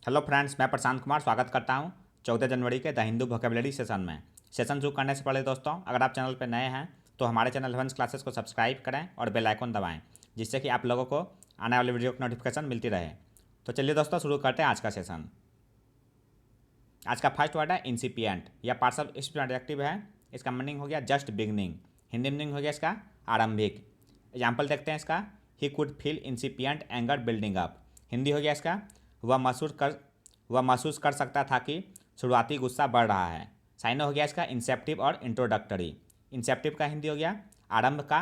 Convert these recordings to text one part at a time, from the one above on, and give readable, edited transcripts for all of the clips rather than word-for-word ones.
Hello friends, मैं प्रशांत कुमार स्वागत करता हूं 14 जनवरी के द हिंदू वोकेबलरी सेशन में। सेशन शुरू करने से पहले दोस्तों, अगर आप चैनल पर नए हैं तो हमारे चैनल हेवंस क्लासेस को सब्सक्राइब करें और बेल आइकन दबाएं, जिससे कि आप लोगों को आने वाले वीडियो की नोटिफिकेशन मिलती रहे। तो चलिए दोस्तों, शुरू करते हैं आज का सेशन। आज का फर्स्ट वर्ड है इंसिपिएंट या पार्सल एडजेक्टिव है। इसका मीनिंग हो गया जस्ट बिगनिंग। हिंदी मीनिंग हो गया इसका आरंभिक। एग्जाम्पल देखते हैं इसका। He could feel incipient anger building up. Hindi हो गया इसका वह महसूस कर सकता था कि शुरुआती गुस्सा बढ़ रहा है। साइनो हो गया इसका इंसेप्टिव और इंट्रोडक्टरी। इंसेप्टिव का हिंदी हो गया आरंभ का।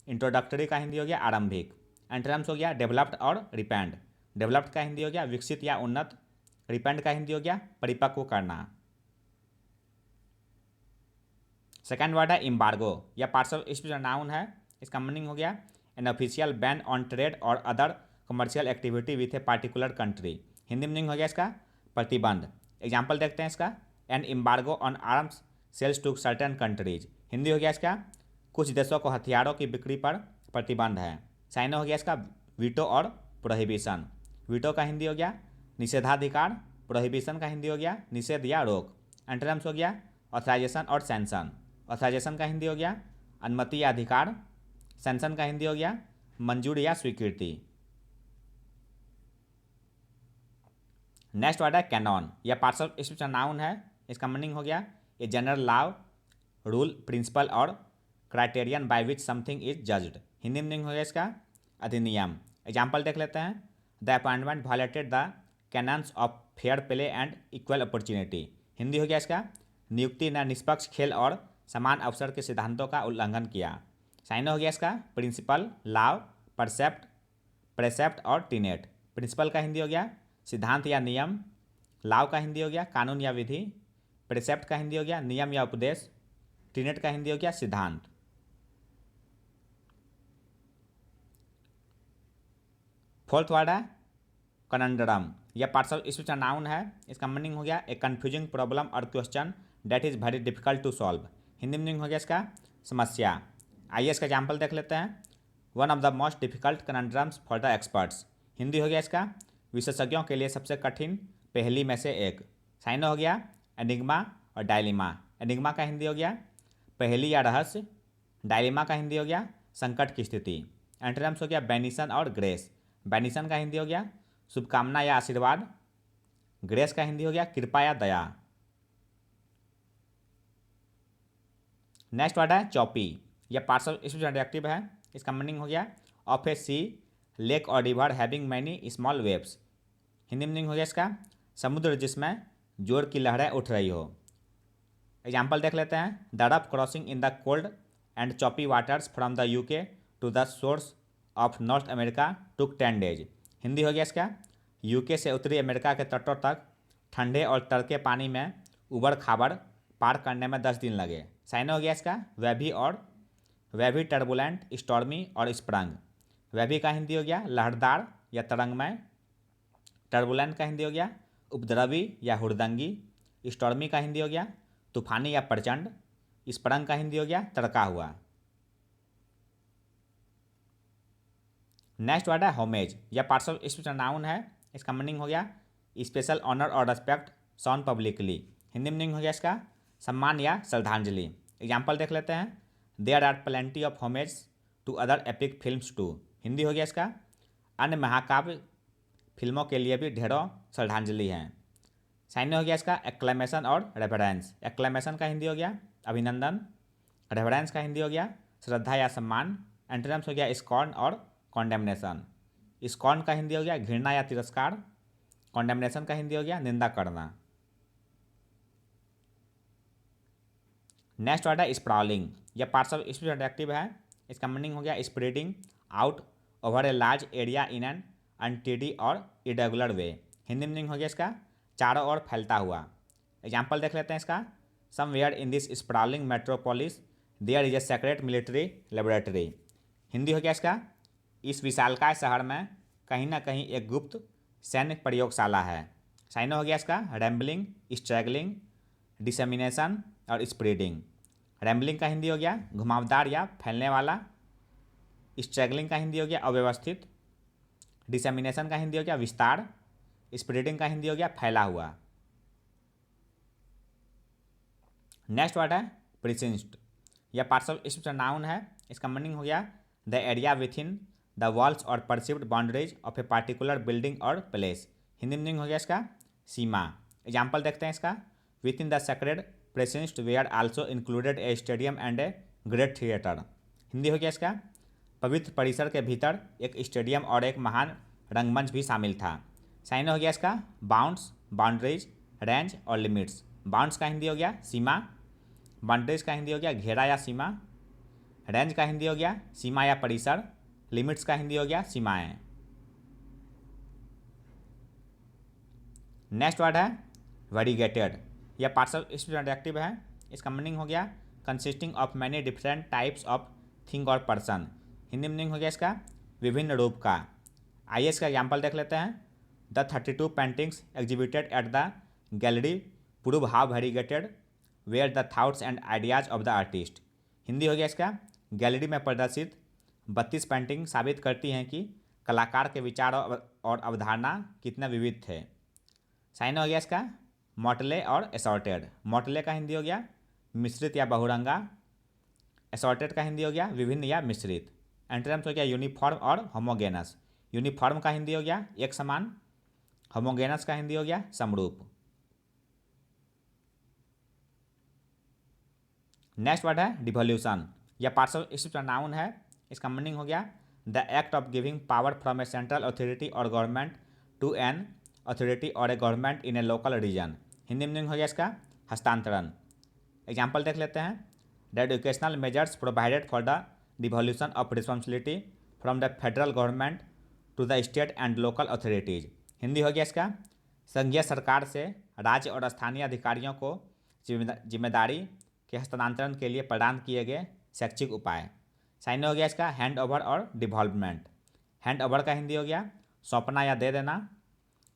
इंट्रोडक्टरी का हिंदी हो गया आरंभिक। एंटरम्स हो गया डेवलप्ड और रिपेंड। डेवलप्ड का हिंदी हो गया विकसित या उन्नत। रिपेंड का हिंदी हो गया परिपक्व करना। सेकेंड वर्ड है इम्बार्गो या पार्सल स्पेशल नाउन है। इसका मीनिंग हो गया an official ban on trade और other commercial activity with a particular country. Hindi meaning हो गया इसका प्रतिबंध। एग्जाम्पल देखते हैं इसका। An embargo on arms sales to certain countries. Hindi हो गया इसका कुछ देशों को हथियारों की बिक्री पर प्रतिबंध है। साइनो हो गया इसका वीटो और प्रोहिबिशन। वीटो का हिंदी हो गया निषेधाधिकार। प्रोहिबिशन का हिंदी हो गया निषेध या रोक। एंटरम्स हो गया ऑथराइजेशन और सैंक्शन। ऑथराइजेशन का हिंदी हो गया अनुमति या अधिकार। सैंक्शन का हिंदी हो गया मंजूरी या स्वीकृति। नेक्स्ट वर्ड है कैनॉन या पार्सल स्पेशल नाउन है। इसका मीनिंग हो गया a general law rule principal और criterion by which something is judged. Hindi meaning हो गया इसका अधिनियम। एग्जाम्पल देख लेते हैं। The appointment violated the cannons of fair play and equal opportunity. Hindi हो गया इसका नियुक्ति ने निष्पक्ष खेल और समान अवसर के सिद्धांतों का उल्लंघन किया। साइन हो गया इसका प्रिंसिपल लॉ परसेप्ट प्रेसेप्ट और टीनेट। प्रिंसिपल का हिंदी हो गया सिद्धांत या नियम। लॉ का हिंदी हो गया कानून या विधि। प्रेसेप्ट का हिंदी हो गया नियम या उपदेश। टीनेट का हिंदी हो गया सिद्धांत। फोर्थ वर्ड है कनंडरम या पार्सल स्पेशल नाउन है। इसका मीनिंग हो गया ए कन्फ्यूजिंग प्रॉब्लम और question that is very difficult to solve. Hindi meaning हो गया इसका समस्या। आइए इसका एग्जाम्पल देख लेते हैं। One of the most difficult conundrums for the experts. Hindi हो गया इसका विशेषज्ञों के लिए सबसे कठिन पहेली में से एक। साइनो हो गया एनिग्मा और डायलिमा। एनिग्मा का हिंदी हो गया पहेली या रहस्य। डायलिमा का हिंदी हो गया संकट की स्थिति। एंटरम्स हो गया बेनिसन और ग्रेस। बेनिसन का हिंदी हो गया शुभकामना या आशीर्वाद। ग्रेस का हिंदी हो गया कृपा या दया। नेक्स्ट वर्ड है चौपी या पार्सल स्पेशल एडजेक्टिव है। इसका मीनिंग हो गया ऑफ ए सी लेक और river having many small waves. Hindi meaning हो गया इसका समुद्र जिसमें जोर की लहरें उठ रही हो। एग्जाम्पल देख लेते हैं। The rough crossing in the cold and choppy waters from the UK to the source of North America took 10 days. Hindi हो गया इसका यूके से उत्तरी अमेरिका के तटों तक ठंडे और तड़के पानी में उबड़ खाबड़ पार करने में 10 दिन लगे। साइन हो गया इसका वह भी टर्बुलेंट स्टॉर्मी और स्प्रंग। वह भी का हिंदी हो गया लहरदार या तरंगमय। टर्बुलेंट का हिंदी हो गया उपद्रवी या हुड़दंगी। स्टॉर्मी का हिंदी हो गया तूफानी या प्रचंड। स्प्रंग का हिंदी हो गया तड़का हुआ। नेक्स्ट वर्ड है होमेज या पार्सल स्पेशल नाउन है। इसका मीनिंग हो गया स्पेशल ऑनर और respect shown publicly. Hindi meaning हो गया इसका सम्मान या श्रद्धांजलि। एग्जाम्पल देख लेते हैं। There are plenty of homage to other epic films too. Hindi हो गया इसका अन्य महाकाव्य फिल्मों के लिए भी ढेरों श्रद्धांजलि हैं। साइन हो गया इसका एक्लेमेशन और रेफरेंस। एक्लेमेशन का हिंदी हो गया अभिनंदन। रेफरेंस का हिंदी हो गया श्रद्धा या सम्मान। एंटरम्स हो गया स्कॉर्न और कॉन्डेमनेशन। स्कॉर्न का हिंदी हो गया घृणा या तिरस्कार। कॉन्डेमनेशन का हिंदी हो गया निंदा करना। नेक्स्ट वर्ड है स्प्राउलिंग या पार्सल स्पेशल एडजेक्टिव है। इसका मीनिंग हो गया spreading out over a large area in an untidy और इरेगुलर वे। हिंदी मीनिंग हो गया इसका चारों ओर फैलता हुआ। एग्जाम्पल देख लेते हैं इसका। Somewhere in this sprawling metropolis there is a secret military laboratory. Hindi हो गया इसका इस विशालकाय शहर में कहीं ना कहीं एक गुप्त सैन्य प्रयोगशाला है। साइनो हो गया इसका रैम्बलिंग स्ट्रैगलिंग डिसेमिनेशन और स्प्रेडिंग। रैम्बलिंग का हिंदी हो गया घुमावदार या फैलने वाला। स्ट्रैगलिंग का हिंदी हो गया अव्यवस्थित। डिसेमिनेशन का हिंदी हो गया विस्तार। स्प्रेडिंग का हिंदी हो गया फैला हुआ। नेक्स्ट वर्ड है प्रिसिंस्ड। यह पार्सल स्पेशल नाउन है। इसका मीनिंग हो गया the area within the walls और perceived boundaries of a particular building और प्लेस। हिंदी मीनिंग हो गया इसका सीमा। एग्जाम्पल देखते हैं इसका। Within the sacred precincts were also included a stadium and a great theatre. Hindi हो गया इसका पवित्र परिसर के भीतर एक स्टेडियम और एक महान रंगमंच भी शामिल था। साइन हो गया इसका बाउंड्स, बाउंड्रीज, रेंज और लिमिट्स। बाउंड्स का हिंदी हो गया सीमा, बाउंड्रीज का हिंदी हो गया घेरा या सीमा, रेंज का हिंदी हो गया सीमा या परिसर, लिमिट्स का हिंदी हो गया सीमाएं। नेक्स्ट वर्ड है वेरीगेटेड। यह पार्सल एडजेक्टिव है। इसका मीनिंग हो गया consisting of many different types of thing और पर्सन। हिंदी मीनिंग हो गया इसका विभिन्न रूप का। आइए इसका एग्जाम्पल देख लेते हैं। The 32 paintings exhibited at the gallery prove how variegated were the thoughts and ideas of the artist. Hindi हो गया इसका गैलरी में प्रदर्शित 32 पेंटिंग साबित करती हैं कि कलाकार के विचार और अवधारणा कितने विविध थे। साइन हो गया इसका मोटले और एसॉर्टेड। मोटले का हिंदी हो गया मिश्रित या बहुरंगा, एसॉर्टेड का हिंदी हो गया विभिन्न या मिश्रित। एंटोनिम्स हो गया यूनिफॉर्म और होमोगेनस। यूनिफॉर्म का हिंदी हो गया एक समान, होमोगेनस का हिंदी हो गया समरूप। नेक्स्ट वर्ड है डिवोल्यूशन। यह पार्सल स्पेशल नाउन है। इसका मीनिंग हो गया the act of giving power from a central authority और गवर्नमेंट टू एन अथॉरिटी और a government in a local region. Hindi meaning हो गया इसका हस्तांतरण। एग्जाम्पल देख लेते हैं। The educational measures provided for the devolution of responsibility from the federal government to the state and local authorities. Hindi हो गया इसका संघीय सरकार से राज्य और स्थानीय अधिकारियों को जिम्मेदारी के हस्तांतरण के लिए प्रदान किए गए शैक्षिक उपाय। साइन हो गया इसका हैंड ओवर और डिवॉल्वमेंट। हैंड ओवर का हिंदी हो गया सौंपना या दे देना,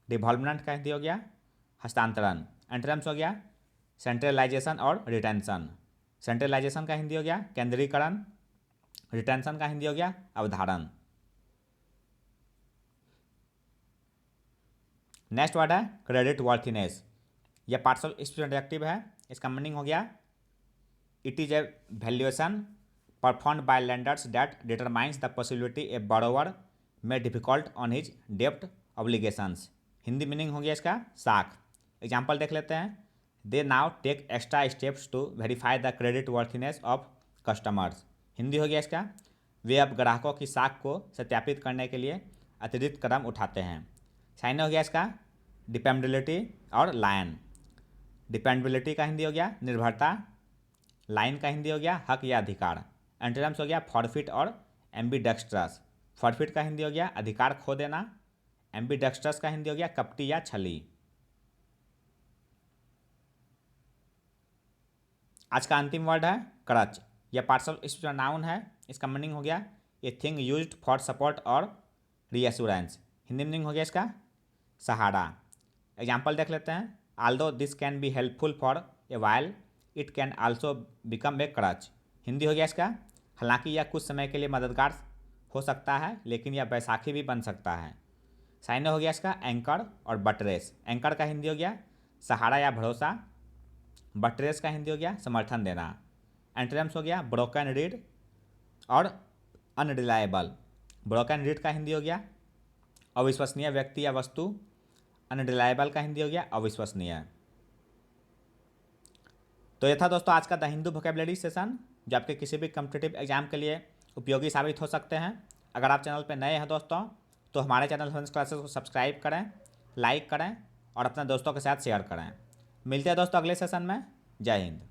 डिवॉल्वमेंट का हिंदी हो गया हस्तांतरण। एंटोनिम्स हो गया सेंट्रलाइजेशन और रिटेंशन। सेंट्रलाइजेशन का हिंदी हो गया केंद्रीकरण, रिटेंशन का हिंदी हो गया अवधारण। नेक्स्ट वर्ड है क्रेडिट वर्थीनेस। यह पार्सल स्पेशल एडजेक्टिव है। इसका मीनिंग हो गया it is a valuation performed by lenders that determines the possibility a borrower may difficult on his डेप्ट ऑब्लिगेशंस। हिंदी मीनिंग हो गया इसका साख। एग्जाम्पल देख लेते हैं। They now take extra steps to verify the credit worthiness of customers. Hindi हो गया इसका वे अब ग्राहकों की साख को सत्यापित करने के लिए अतिरिक्त कदम उठाते हैं। साइन हो गया इसका डिपेंडेबिलिटी और लायन। डिपेंडेबिलिटी का हिंदी हो गया निर्भरता, लाइन का हिंदी हो गया हक या अधिकार। एंटोनिम्स हो गया फॉरफिट और एम्बीडेक्स्ट्रस। फॉरफिट का हिंदी हो गया अधिकार खो देना, एम्बीडेक्स्ट्रस का हिंदी हो गया कपटी या छली। आज का अंतिम वर्ड है क्रच। यह पार्सल स्पेशल नाउन है। इसका मीनिंग हो गया a thing used for support और रीएश्योरेंस। हिंदी मीनिंग हो गया इसका सहारा। एग्जाम्पल देख लेते हैं। Although this can be helpful for a while it can also become a crutch. Hindi हो गया इसका हालांकि यह कुछ समय के लिए मददगार हो सकता है लेकिन यह बैसाखी भी बन सकता है। साइन हो गया इसका एंकर और बटरेस। एंकर का हिंदी हो गया सहारा या भरोसा, बटरेस का हिंदी हो गया समर्थन देना। एंटोनिम्स हो गया ब्रोकन रीड और अनरिलायबल। ब्रोकन रीड का हिंदी हो गया अविश्वसनीय व्यक्ति या वस्तु, अनरिलायबल का हिंदी हो गया अविश्वसनीय। तो यह था दोस्तों आज का द हिंदू वोकैबुलरी सेशन जो आपके किसी भी कॉम्पिटिटिव एग्जाम के लिए उपयोगी साबित हो सकते हैं। अगर आप चैनल पर नए हैं दोस्तों तो हमारे चैनल हेवंस क्लासेस को सब्सक्राइब करें, लाइक करें और अपने दोस्तों के साथ शेयर करें। मिलते हैं दोस्तों अगले सेशन में। जय हिंद।